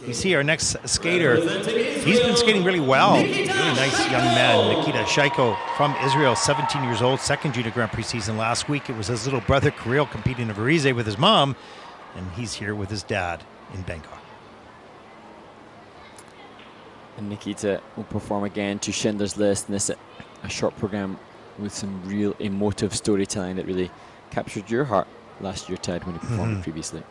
We see our next skater. He's been skating really well. Really nice young man, Nikita SHEIKO from Israel, 17 years old, second Junior Grand Prix season last week. It was his little brother, Kirill, competing in Varise with his mom, and he's here with his dad in Bangkok. And Nikita will perform again to Schindler's List, and this is a short program with some real emotive storytelling that really captured your heart last year, Ted, when you performed it previously.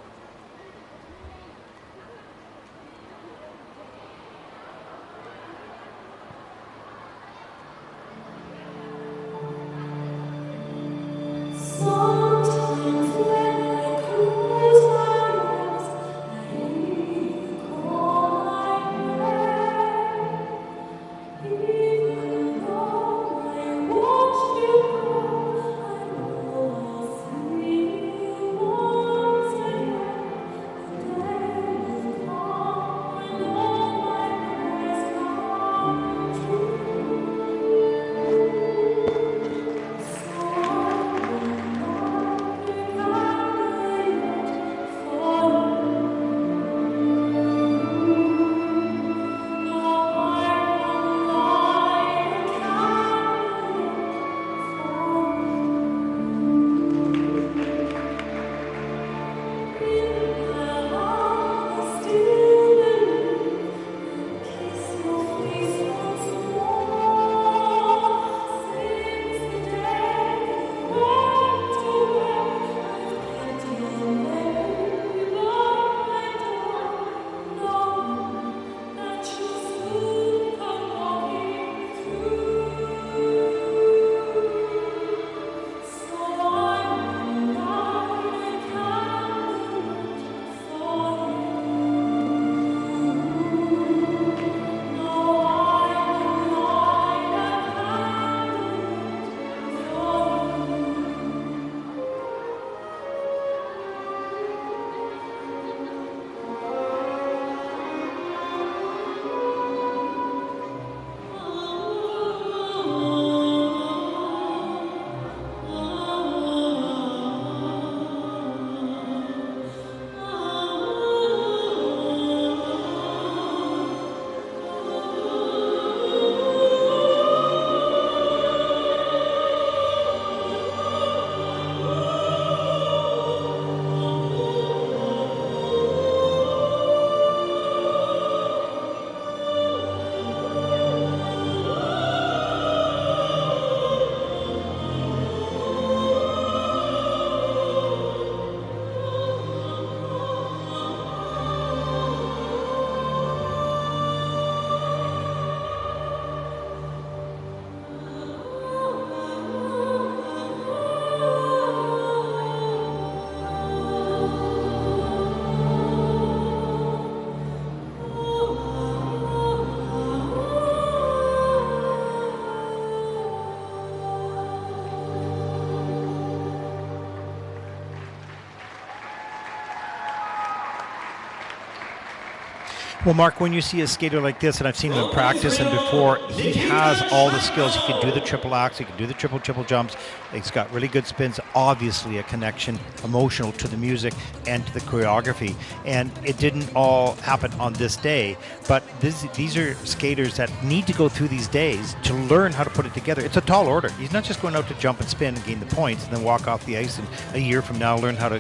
Well, Mark, when you see a skater like this, and I've seen him in practice and before, he has all the skills. He can do the triple acts, he can do the triple jumps. He's got really good spins, obviously a connection, emotional to the music and to the choreography. And it didn't all happen on this day, but these are skaters that need to go through these days to learn how to put it together. It's a tall order. He's not just going out to jump and spin and gain the points and then walk off the ice and a year from now learn how to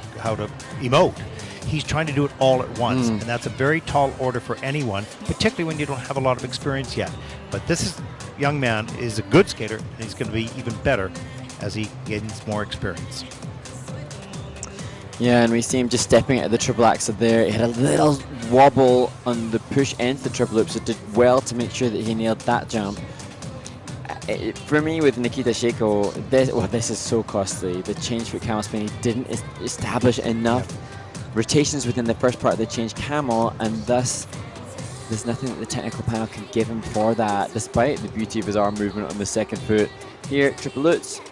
emote. He's trying to do it all at once, and that's a very tall order for anyone, particularly when you don't have a lot of experience yet. But this young man is a good skater, and he's going to be even better as he gains more experience. Yeah, and we see him just stepping out of the triple axel there. He had a little wobble on the push into the triple loop, so did well to make sure that he nailed that jump. For me, with Nikita SHEIKO, this is so costly. The change foot camel spin, he didn't establish enough rotations within the first part of the change camel, and thus there's nothing that the technical panel can give him for that, despite the beauty of his arm movement on the second foot. Here, triple lutz.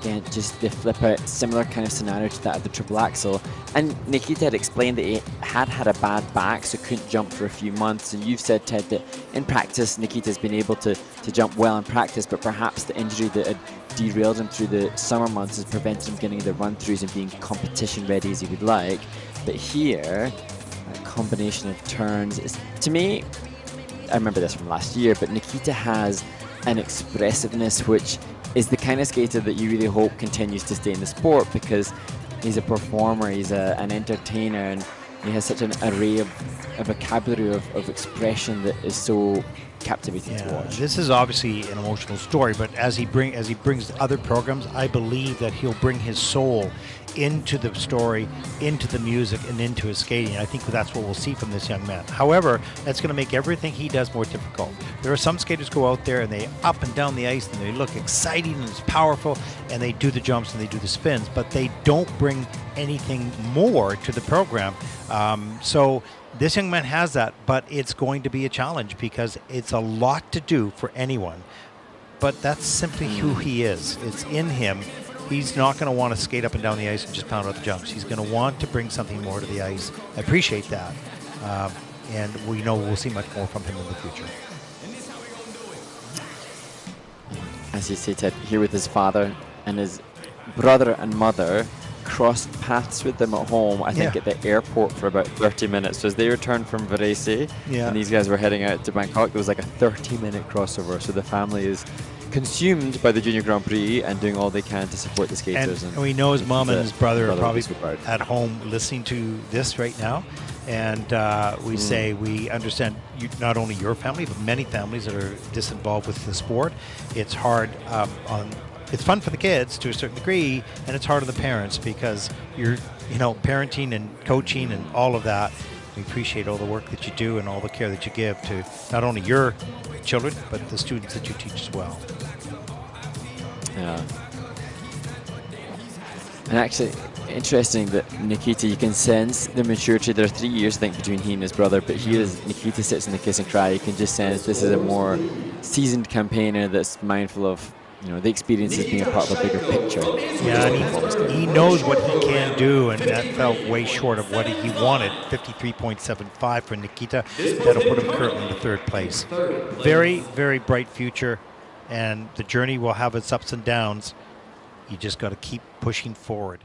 Again, just the flip out, similar kind of scenario to that of the triple axel. And Nikita had explained that he had a bad back, so couldn't jump for a few months. And you've said, Ted, that in practice, Nikita's been able to jump well in practice, but perhaps the injury that had derailed him through the summer months has prevented him getting the run-throughs and being competition ready as he would like. But here, that combination of turns. To me, I remember this from last year, but Nikita has an expressiveness which is the kind of skater that you really hope continues to stay in the sport, because he's a performer, he's an entertainer, and he has such an array of vocabulary of expression that is so captivating to watch. This is obviously an emotional story, but as he brings other programs, I believe that he'll bring his soul into the story, into the music, and into his skating. I think that's what we'll see from this young man. However, that's going to make everything he does more difficult. There are some skaters who go out there and they up and down the ice and they look exciting and it's powerful and they do the jumps and they do the spins, but they don't bring anything more to the program. So this young man has that, but it's going to be a challenge because it's a lot to do for anyone. But that's simply who he is. It's in him. He's not going to want to skate up and down the ice and just pound out the jumps. He's going to want to bring something more to the ice. I appreciate that. And we know we'll see much more from him in the future. As you say, Ted, here with his father and his brother and mother, crossed paths with them at home, I think, at the airport for about 30 minutes. So as they returned from Varese and these guys were heading out to Bangkok, there was like a 30-minute crossover. So the family is consumed by the Junior Grand Prix and doing all they can to support the skaters. And we know his mom and his brother are probably so at home listening to this right now. And we say we understand not only your family, but many families that are disinvolved with the sport. It's hard it's fun for the kids to a certain degree, and it's hard on the parents because you're, parenting and coaching and all of that. We appreciate all the work that you do and all the care that you give to not only your children, but the students that you teach as well. Yeah. And actually, interesting that Nikita, you can sense the maturity. There are 3 years, I think, between he and his brother, but here as Nikita sits in the kiss and cry, you can just sense this is a more seasoned campaigner that's mindful of the experience as being a part of a bigger picture. Yeah, and he knows what he can do, and that fell way short of what he wanted. 53.75 for Nikita. That'll put him currently in the third place. Very, very bright future, and the journey will have its ups and downs. You just got to keep pushing forward.